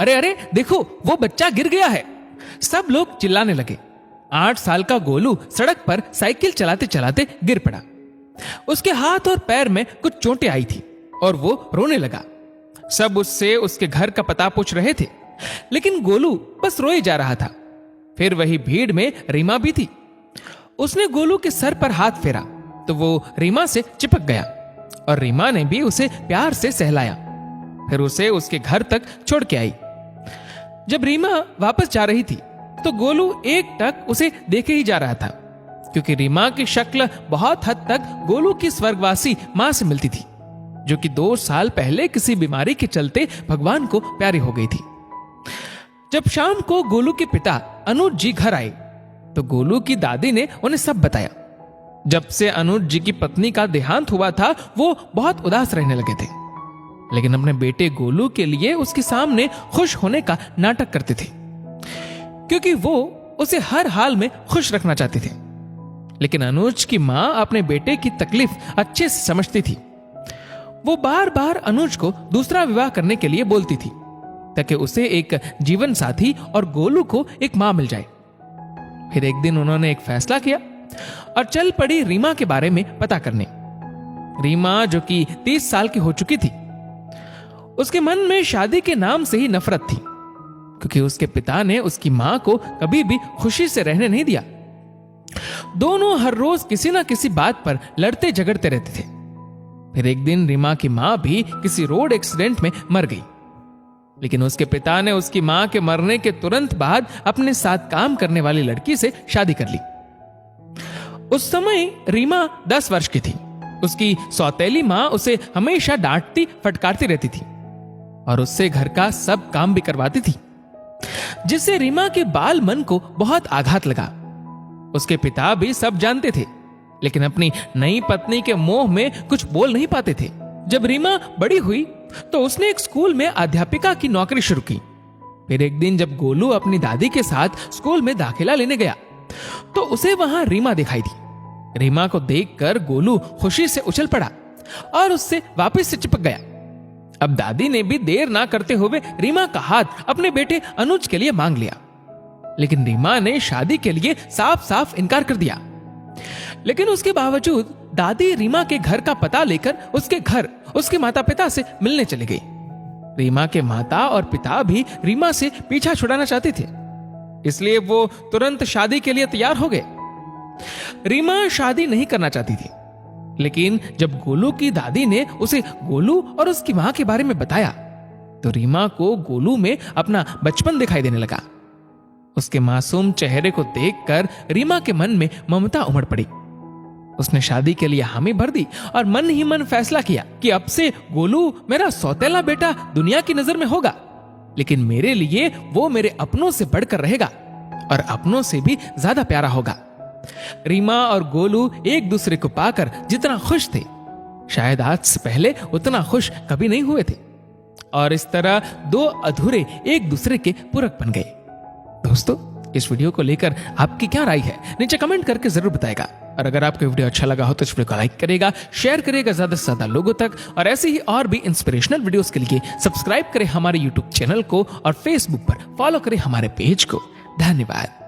अरे अरे देखो, वो बच्चा गिर गया है। सब लोग चिल्लाने लगे। 8 साल का गोलू सड़क पर साइकिल चलाते चलाते गिर पड़ा। उसके हाथ और पैर में कुछ चोटें आई थी और वो रोने लगा। सब उससे उसके घर का पता पूछ रहे थे, लेकिन गोलू बस रोए जा रहा था। फिर वही भीड़ में रीमा भी थी। उसने गोलू के सर पर हाथ फेरा तो वो रीमा से चिपक गया और रीमा ने भी उसे प्यार से सहलाया। फिर उसे उसके घर तक छोड़ के आई। जब रीमा वापस जा रही थी तो गोलू एकटक उसे देखे ही जा रहा था, क्योंकि रीमा की शक्ल बहुत हद तक गोलू की स्वर्गवासी मां से मिलती थी, जो कि 2 साल पहले किसी बीमारी के चलते भगवान को प्यारी हो गई थी। जब शाम को गोलू के पिता अनुज जी घर आए तो गोलू की दादी ने उन्हें सब बताया। जब से अनुज जी की पत्नी का देहांत हुआ था वो बहुत उदास रहने लगे थे, लेकिन अपने बेटे गोलू के लिए उसके सामने खुश होने का नाटक करते थे, क्योंकि वो उसे हर हाल में खुश रखना चाहते थे। लेकिन अनुज की मां अपने बेटे की तकलीफ अच्छे से समझती थी। वो बार बार अनुज को दूसरा विवाह करने के लिए बोलती थी, ताकि उसे एक जीवन साथी और गोलू को एक मां मिल जाए। फिर एक दिन उन्होंने एक फैसला किया और चल पड़ी रीमा के बारे में पता करने। रीमा, जो कि 30 साल की हो चुकी थी, उसके मन में शादी के नाम से ही नफरत थी, क्योंकि उसके पिता ने उसकी मां को कभी भी खुशी से रहने नहीं दिया। दोनों हर रोज किसी ना किसी बात पर लड़ते झगड़ते रहते थे। फिर एक दिन रीमा की मां भी किसी रोड एक्सीडेंट में मर गई, लेकिन उसके पिता ने उसकी मां के मरने के तुरंत बाद अपने साथ काम करने वाली लड़की से शादी कर ली। उस समय रीमा 10 वर्ष की थी। उसकी सौतेली मां उसे हमेशा डांटती फटकारती रहती थी और उससे घर का सब काम भी करवाती थी, जिससे रीमा के बाल मन को बहुत आघात लगा। उसके पिता भी सब जानते थे, लेकिन अपनी नई पत्नी के मोह में कुछ बोल नहीं पाते थे। जब रीमा बड़ी हुई तो उसने एक स्कूल में अध्यापिका की नौकरी शुरू की। फिर एक दिन जब गोलू अपनी दादी के साथ स्कूल में दाखिला लेने गया तो उसे वहां रीमा दिखाई दी। रीमा को देखकर गोलू खुशी से उछल पड़ा और उससे वापस से चिपक गया। अब दादी ने भी देर ना करते हुए रीमा का हाथ अपने बेटे अनुज के लिए मांग लिया, लेकिन रीमा ने शादी के लिए साफ साफ इनकार कर दिया। लेकिन उसके बावजूद दादी रीमा के घर का पता लेकर उसके घर उसके माता पिता से मिलने चली गई। रीमा के माता और पिता भी रीमा से पीछा छुड़ाना चाहते थे, इसलिए वो तुरंत शादी के लिए तैयार हो गए। रीमा शादी नहीं करना चाहती थी, लेकिन जब गोलू की दादी ने उसे गोलू और उसकी मां के बारे में बताया तो रीमा को गोलू में अपना बचपन दिखाई देने लगा। उसके मासूम चेहरे को देखकर रीमा के मन में ममता उमड़ पड़ी। उसने शादी के लिए हामी भर दी और मन ही मन फैसला किया कि अब से गोलू मेरा सौतेला बेटा दुनिया की नजर में होगा, लेकिन मेरे लिए वो मेरे अपनों से बढ़कर रहेगा और अपनों से भी ज्यादा प्यारा होगा। रीमा और गोलू एक दूसरे को पाकर जितना खुश थे, शायद आज से पहले उतना खुश कभी नहीं हुए थे, और इस तरह 2 अधूरे एक दूसरे के पूरक बन गए। दोस्तों, इस वीडियो को लेकर आपकी क्या राय है नीचे कमेंट करके जरूर बताएगा। और अगर आपको वीडियो अच्छा लगा हो तो इस वीडियो को लाइक करेगा, शेयर करेगा ज्यादा से ज्यादा लोगों तक, और ऐसे ही और भी इंस्पिरेशनल वीडियोस के लिए सब्सक्राइब करें हमारे यूट्यूब चैनल को और फेसबुक पर फॉलो करें हमारे पेज को। धन्यवाद।